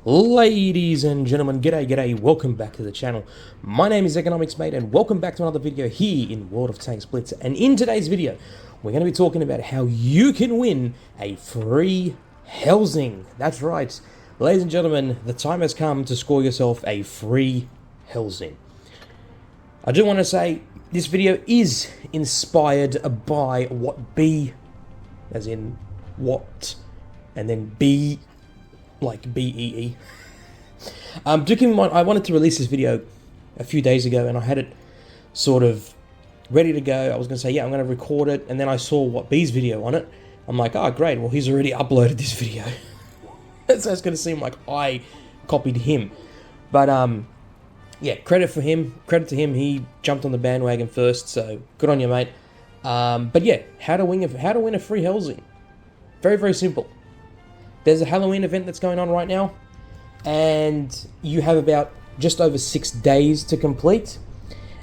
Ladies and gentlemen, g'day, welcome back to the channel. My name is Economics Mate and welcome back to another video here in WoT Blitz. And in today's video, we're going to be talking about how you can win a free Helsing. That's right, ladies and gentlemen, the time has come to score yourself a free Helsing. I do want to say this video is inspired by WOTB, as in what, and then B, like B-E-E. Do keep in mind, I wanted to release this video a few days ago, and I had it sort of ready to go. I was going to say, yeah, I'm going to record it, and then I saw WOTB's video on it. I'm like, oh, great, well, he's already uploaded this video. So it's going to seem like I copied him. But, yeah, credit to him, he jumped on the bandwagon first, so good on you, mate. But yeah, how to win a free Helsing. Very, very simple. There's a Halloween event that's going on right now, and you have about just over 6 days to complete.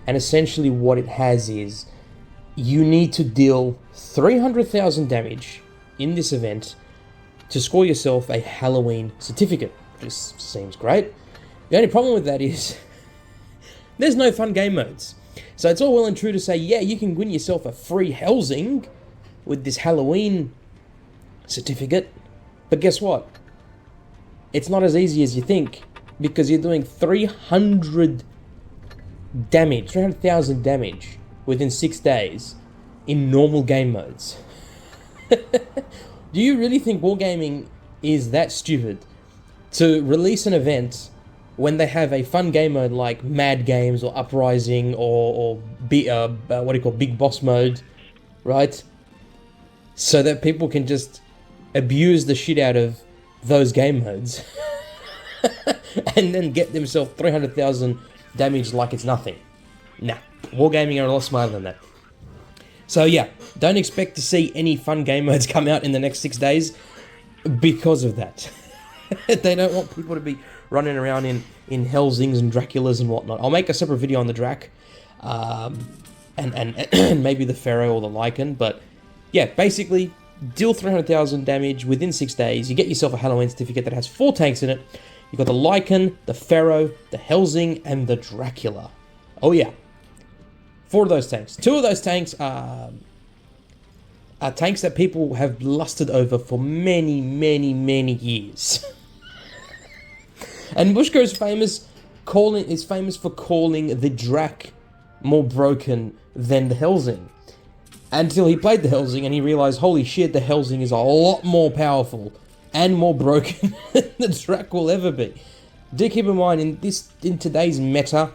And essentially what it has is you need to deal 300,000 damage in this event to score yourself a Halloween certificate. This seems great. The only problem with that is there's no fun game modes. So it's all well and true to say, yeah, you can win yourself a free Helsing with this Halloween certificate. But guess what? It's not as easy as you think, because you're doing 300,000 damage within 6 days in normal game modes. Do you really think Wargaming is that stupid to release an event when they have a fun game mode like Mad Games or Uprising or Big Boss mode, right? So that people can just abuse the shit out of those game modes and then get themselves 300,000 damage like it's nothing. Nah, Wargaming are a lot smarter than that. So yeah, don't expect to see any fun game modes come out in the next 6 days because of that. They don't want people to be running around in Helsings and Draculas and whatnot. I'll make a separate video on the Drac, and maybe the Pharaoh or the Lycan, but yeah, basically, deal 300,000 damage within 6 days. You get yourself a Halloween certificate that has 4 tanks in it. You've got the Lycan, the Pharaoh, the Helsing, and the Dracula. Oh yeah. 4 of those tanks. 2 of those tanks are tanks that people have lusted over for many years. And Bushko is famous for calling the Drac more broken than the Helsing. Until he played the Helsing and he realized, holy shit, the Helsing is a lot more powerful and more broken than the Drac will ever be. Do keep in mind, in today's meta,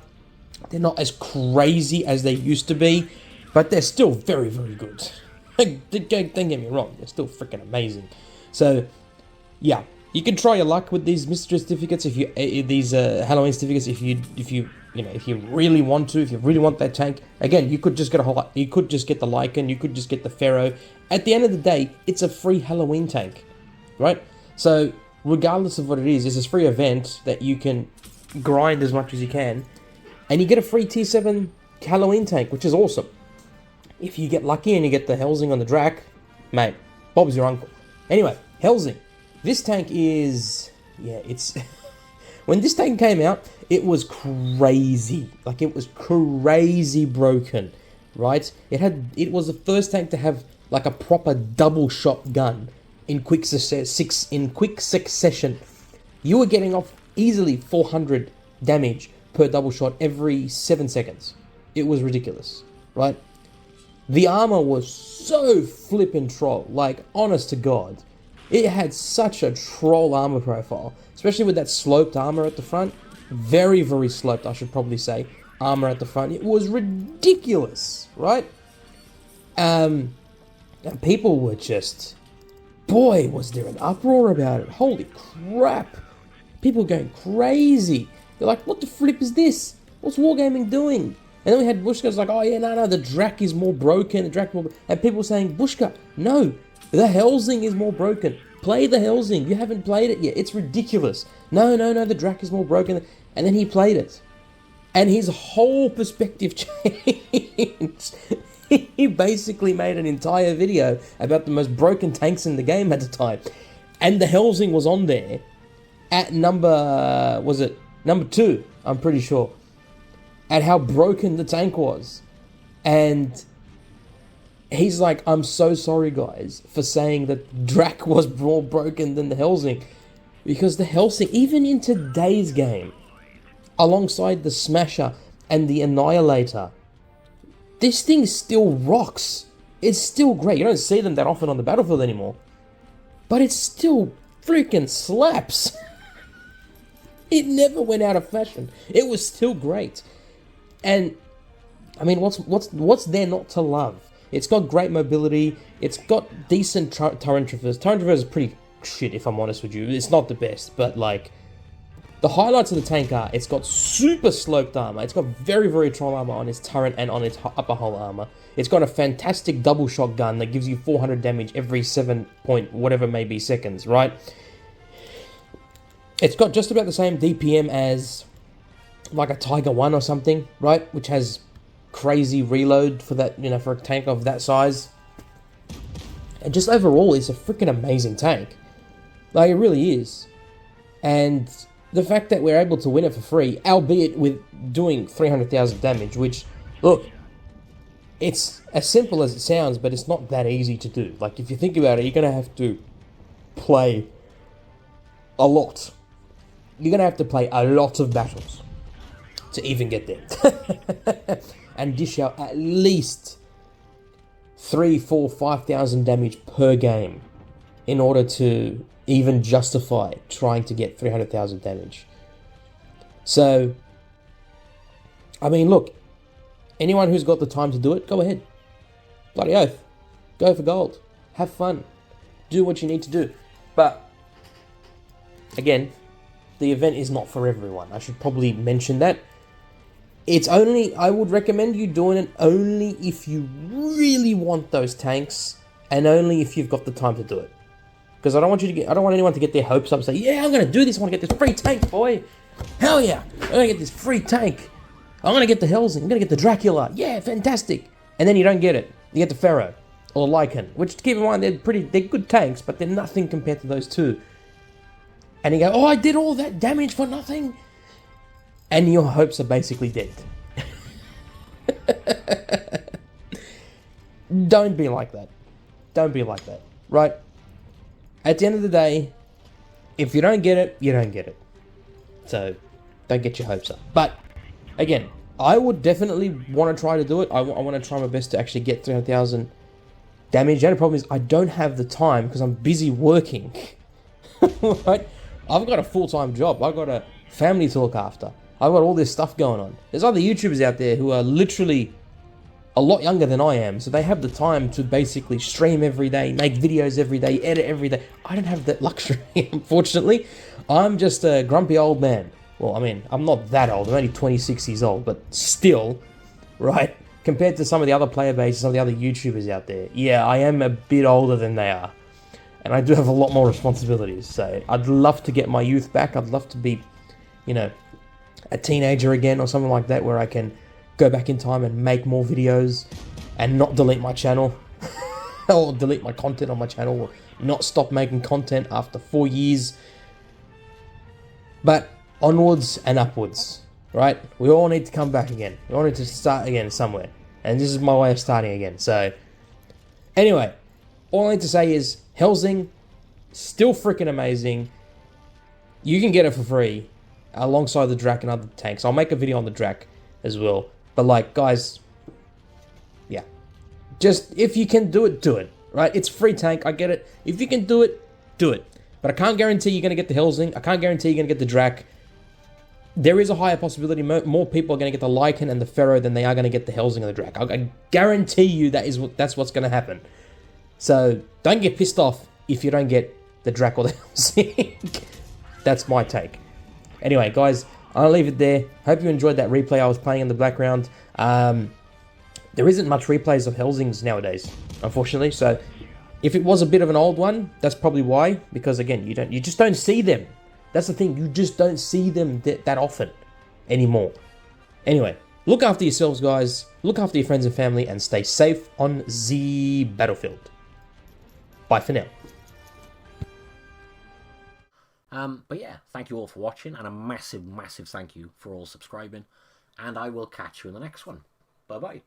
they're not as crazy as they used to be, but they're still very, very good. Don't get me wrong, they're still freaking amazing. So, yeah, you can try your luck with these mystery certificates, Halloween certificates, if you really want to, if you really want that tank. Again, you could just get the Lycan, you could just get the Pharaoh. At the end of the day, it's a free Halloween tank, right? So, regardless of what it is, it's a free event that you can grind as much as you can, and you get a free Tier 7 Halloween tank, which is awesome. If you get lucky and you get the Helsing on the Drac, mate, Bob's your uncle. Anyway, Helsing. This tank is, yeah, it's... When this tank came out, it was crazy. Like, it was crazy broken, right? It was the first tank to have, like, a proper double shot gun in quick succession. You were getting off easily 400 damage per double shot every 7 seconds. It was ridiculous, right? The armor was so flippin' troll, like, honest to God. It had such a troll armor profile, especially with that sloped armor at the front. Very, very sloped, I should probably say, armor at the front. It was ridiculous, right? And people were just... Boy, was there an uproar about it. Holy crap. People going crazy. They're like, what the flip is this? What's Wargaming doing? And then we had Bushka's like, oh yeah, no, the Drac is more broken. And people saying, Bushka, no, the Helsing is more broken. Play the Helsing. You haven't played it yet. It's ridiculous. No, the Drac is more broken. And then he played it. And his whole perspective changed. He basically made an entire video about the most broken tanks in the game at the time. And the Helsing was on there. at number, was it number 2? I'm pretty sure. At how broken the tank was. And he's like, I'm so sorry, guys, for saying that Drac was more broken than the Helsing. Because the Helsing, even in today's game, alongside the Smasher and the Annihilator, this thing still rocks. It's still great. You don't see them that often on the battlefield anymore. But it still freaking slaps. It never went out of fashion. It was still great. And, I mean, what's there not to love? It's got great mobility. It's got decent turret traverse. Turret traverse is pretty shit, if I'm honest with you. It's not the best, but, like, the highlights of the tank are, it's got super sloped armor. It's got very, very troll armor on its turret and on its upper hull armor. It's got a fantastic double shotgun that gives you 400 damage every 7 point whatever may be seconds, right? It's got just about the same DPM as like a Tiger 1 or something, right? Which has crazy reload for that, you know, for a tank of that size. And just overall, it's a freaking amazing tank. Like, it really is. And the fact that we're able to win it for free, albeit with doing 300,000 damage, which, look, it's as simple as it sounds, but it's not that easy to do. Like, if you think about it, you're going to have to play a lot. You're going to have to play a lot of battles to even get there. And dish out at least 3, 4, 5,000 damage per game in order to even justify trying to get 300,000 damage. So, I mean, look, anyone who's got the time to do it, go ahead. Bloody oath. Go for gold. Have fun. Do what you need to do. But, again, the event is not for everyone. I should probably mention that. It's only, I would recommend you doing it only if you really want those tanks, and only if you've got the time to do it. Because I don't want anyone to get their hopes up and say, yeah, I'm going to do this, I want to get this free tank, boy. Hell yeah, I'm going to get this free tank. I'm going to get the Helsing, I'm going to get the Dracula. Yeah, fantastic. And then you don't get it. You get the Pharaoh, or Lycan, which, keep in mind, they're good tanks, but they're nothing compared to those two. And you go, oh, I did all that damage for nothing? And your hopes are basically dead. Don't be like that. Don't be like that, right? At the end of the day, if you don't get it, you don't get it. So, don't get your hopes up. But, again, I would definitely want to try to do it. I want to try my best to actually get 300,000 damage. The only problem is I don't have the time because I'm busy working. Right? I've got a full-time job. I've got a family to look after. I've got all this stuff going on. There's other YouTubers out there who are literally a lot younger than I am, so they have the time to basically stream every day, make videos every day, edit every day. I don't have that luxury, unfortunately. I'm just a grumpy old man. Well, I mean, I'm not that old. I'm only 26 years old, but still, right? Compared to some of the other player bases, some of the other YouTubers out there, yeah, I am a bit older than they are. And I do have a lot more responsibilities, so I'd love to get my youth back. I'd love to be, you know, a teenager again or something like that, where I can go back in time and make more videos and not delete my channel or delete my content on my channel, or not stop making content after 4 years. But onwards and upwards, right? We all need to come back again. We all need to start again somewhere. And this is my way of starting again. So, anyway, all I need to say is Helsing, still freaking amazing. You can get it for free alongside the Drac and other tanks. I'll make a video on the Drac as well. But, like, guys, yeah. Just, if you can do it, right? It's free tank, I get it. If you can do it, do it. But I can't guarantee you're going to get the Helsing. I can't guarantee you're going to get the Drac. There is a higher possibility more people are going to get the Lycan and the Pharaoh than they are going to get the Helsing and the Drac. I guarantee you that's what's going to happen. So, don't get pissed off if you don't get the Drac or the Helsing. That's my take. Anyway, guys, I'll leave it there. Hope you enjoyed that replay I was playing in the background. There isn't much replays of Helsings nowadays, unfortunately. So, if it was a bit of an old one, that's probably why. Because again, you just don't see them. That's the thing. You just don't see them that often anymore. Anyway, look after yourselves, guys. Look after your friends and family, and stay safe on the battlefield. Bye for now. But yeah, thank you all for watching, and a massive, massive thank you for all subscribing. And I will catch you in the next one. Bye-bye.